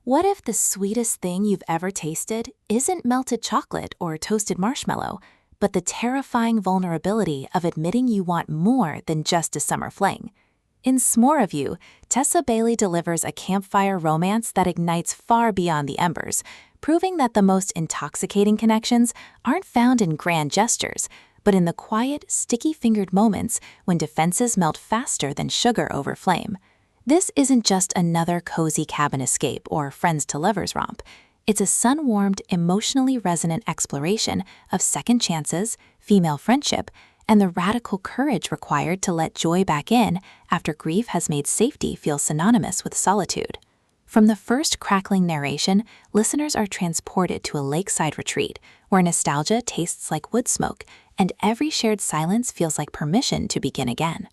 What if the sweetest thing you've ever tasted isn't melted chocolate or toasted marshmallow, but the terrifying vulnerability of admitting you want more than just a summer fling? In S'more of You, Tessa Bailey delivers a campfire romance that ignites far beyond the embers, proving that the most intoxicating connections aren't found in grand gestures, but in the quiet, sticky-fingered moments when defenses melt faster than sugar over flame. This isn't just another cozy cabin escape or friends-to-lovers romp. It's a sun-warmed, emotionally resonant exploration of second chances, female friendship, and the radical courage required to let joy back in after grief has made safety feel synonymous with solitude. From the first crackling narration, listeners are transported to a lakeside retreat where nostalgia tastes like wood smoke and every shared silence feels like permission to begin again.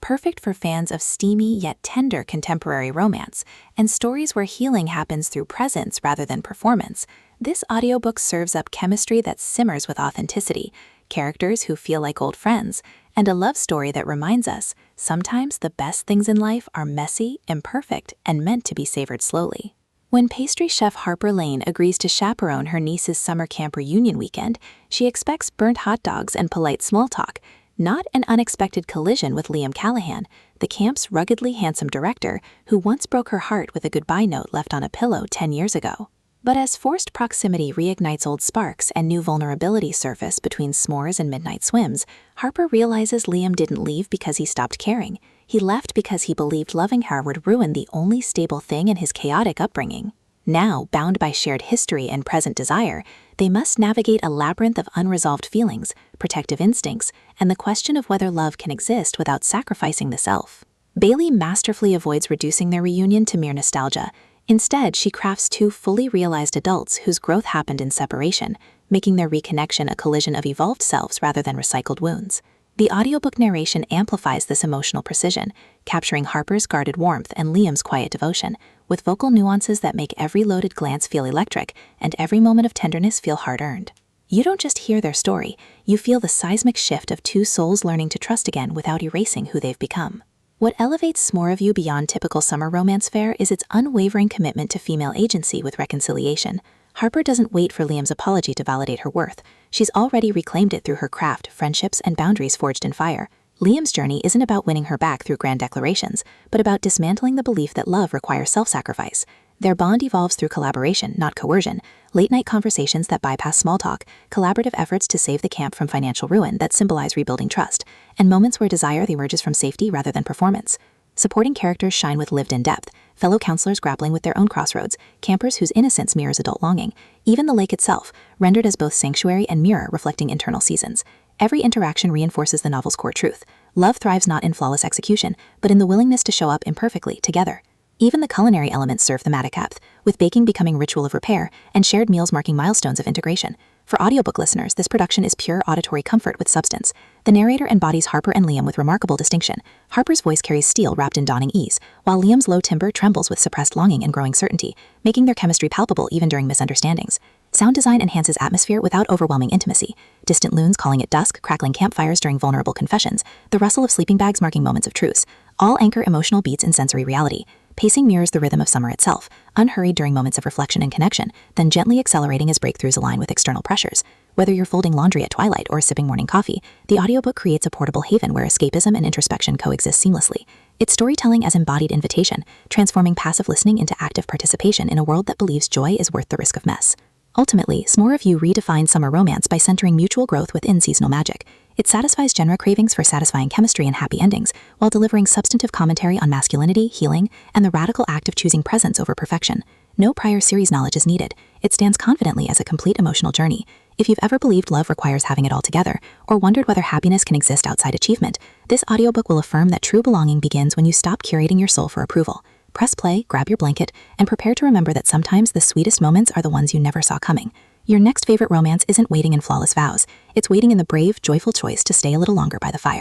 Perfect for fans of steamy yet tender contemporary romance and stories where healing happens through presence rather than performance, this audiobook serves up chemistry that simmers with authenticity, characters who feel like old friends, and a love story that reminds us sometimes the best things in life are messy, imperfect, and meant to be savored slowly. When pastry chef Harper Lane agrees to chaperone her niece's summer camp reunion weekend, she expects burnt hot dogs and polite small talk, not an unexpected collision with Liam Callahan, the camp's ruggedly handsome director who once broke her heart with a goodbye note left on a pillow 10 years ago. But as forced proximity reignites old sparks and new vulnerability surface between s'mores and midnight swims, Harper realizes Liam didn't leave because he stopped caring. He left because he believed loving her would ruin the only stable thing in his chaotic upbringing. Now, bound by shared history and present desire, they must navigate a labyrinth of unresolved feelings, protective instincts, and the question of whether love can exist without sacrificing the self. Bailey masterfully avoids reducing their reunion to mere nostalgia. Instead, she crafts two fully realized adults whose growth happened in separation, making their reconnection a collision of evolved selves rather than recycled wounds. The audiobook narration amplifies this emotional precision, capturing Harper's guarded warmth and Liam's quiet devotion, with vocal nuances that make every loaded glance feel electric and every moment of tenderness feel hard-earned. You don't just hear their story, you feel the seismic shift of two souls learning to trust again without erasing who they've become. What elevates S'more of You beyond typical summer romance fare is its unwavering commitment to female agency with reconciliation. Harper doesn't wait for Liam's apology to validate her worth. She's already reclaimed it through her craft, friendships, and boundaries forged in fire. Liam's journey isn't about winning her back through grand declarations, but about dismantling the belief that love requires self-sacrifice. Their bond evolves through collaboration, not coercion, late-night conversations that bypass small talk, collaborative efforts to save the camp from financial ruin that symbolize rebuilding trust, and moments where desire emerges from safety rather than performance. Supporting characters shine with lived-in depth, fellow counselors grappling with their own crossroads, campers whose innocence mirrors adult longing, even the lake itself, rendered as both sanctuary and mirror reflecting internal seasons. Every interaction reinforces the novel's core truth. Love thrives not in flawless execution, but in the willingness to show up imperfectly together. Even the culinary elements serve thematic depth, with baking becoming ritual of repair and shared meals marking milestones of integration. For audiobook listeners, this production is pure auditory comfort with substance. The narrator embodies Harper and Liam with remarkable distinction. Harper's voice carries steel wrapped in dawning ease, while Liam's low timbre trembles with suppressed longing and growing certainty, making their chemistry palpable even during misunderstandings. Sound design enhances atmosphere without overwhelming intimacy. Distant loons calling at dusk, crackling campfires during vulnerable confessions, the rustle of sleeping bags marking moments of truce. All anchor emotional beats in sensory reality. Pacing mirrors the rhythm of summer itself, unhurried during moments of reflection and connection, then gently accelerating as breakthroughs align with external pressures. Whether you're folding laundry at twilight or sipping morning coffee, the audiobook creates a portable haven where escapism and introspection coexist seamlessly. It's storytelling as embodied invitation, transforming passive listening into active participation in a world that believes joy is worth the risk of mess. Ultimately, S'more of You redefines summer romance by centering mutual growth within seasonal magic. It satisfies genre cravings for satisfying chemistry and happy endings, while delivering substantive commentary on masculinity, healing, and the radical act of choosing presence over perfection. No prior series knowledge is needed. It stands confidently as a complete emotional journey. If you've ever believed love requires having it all together, or wondered whether happiness can exist outside achievement, this audiobook will affirm that true belonging begins when you stop curating your soul for approval. Press play, grab your blanket, and prepare to remember that sometimes the sweetest moments are the ones you never saw coming. Your next favorite romance isn't waiting in flawless vows. It's waiting in the brave, joyful choice to stay a little longer by the fire.